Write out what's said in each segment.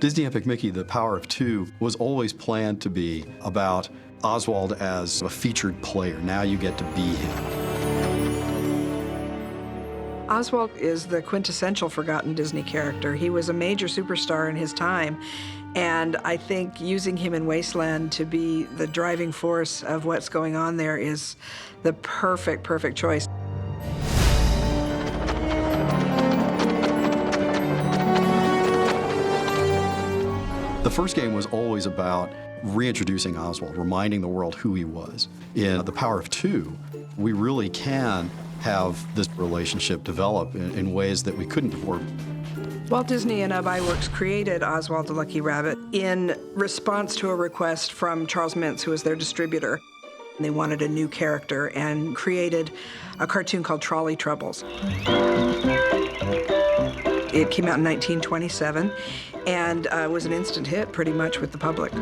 Disney Epic Mickey, The Power of Two, was always planned to be about Oswald as a featured player. Now you get to be him. Oswald is the quintessential forgotten Disney character. He was a major superstar in his time, and I think using him in Wasteland to be the driving force of what's going on there is the perfect choice. The first game was always about reintroducing Oswald, reminding the world who he was. In The Power of Two, we really can have this relationship develop in ways that we couldn't before. Walt Disney and Iwerks created Oswald the Lucky Rabbit in response to a request from Charles Mintz, who was their distributor. They wanted a new character and created a cartoon called Trolley Troubles. It came out in 1927 and was an instant hit pretty much with the public.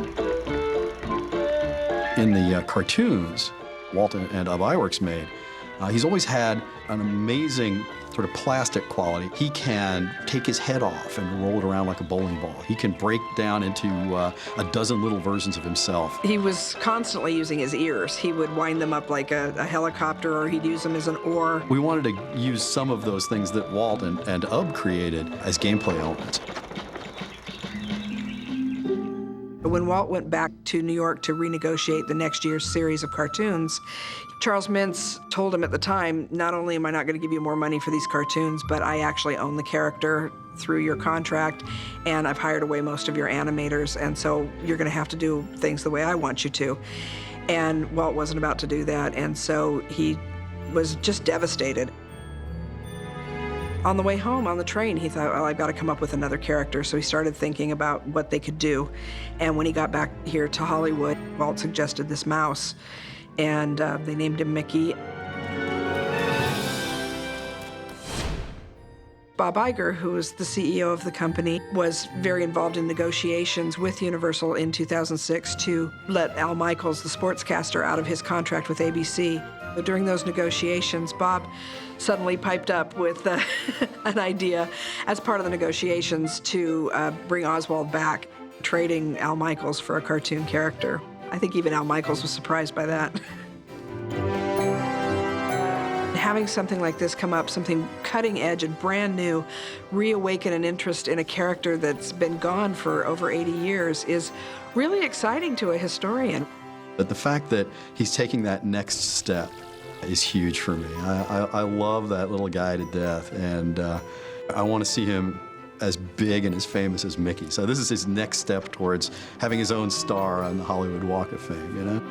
In the cartoons Walt and Iwerks made, he's always had an amazing sort of plastic quality. He can take his head off and roll it around like a bowling ball. He can break down into a dozen little versions of himself. He was constantly using his ears. He would wind them up like a helicopter, or he'd use them as an oar. We wanted to use some of those things that Walt and Ub created as gameplay elements. When Walt went back to New York to renegotiate the next year's series of cartoons, Charles Mintz told him at the time, not only am I not going to give you more money for these cartoons, but I actually own the character through your contract, and I've hired away most of your animators, and so you're going to have to do things the way I want you to. And Walt wasn't about to do that, and so he was just devastated. On the way home, on the train, he thought, well, I've got to come up with another character. So he started thinking about what they could do. And when he got back here to Hollywood, Walt suggested this mouse, and they named him Mickey. Bob Iger, who was the CEO of the company, was very involved in negotiations with Universal in 2006 to let Al Michaels, the sportscaster, out of his contract with ABC. But during those negotiations, Bob suddenly piped up with an idea as part of the negotiations to bring Oswald back, trading Al Michaels for a cartoon character. I think even Al Michaels was surprised by that. Having something like this come up, something cutting edge and brand new, reawaken an interest in a character that's been gone for over 80 years is really exciting to a historian. But the fact that he's taking that next step is huge for me. I love that little guy to death, and I want to see him as big and as famous as Mickey. So this is his next step towards having his own star on the Hollywood Walk of Fame, you know?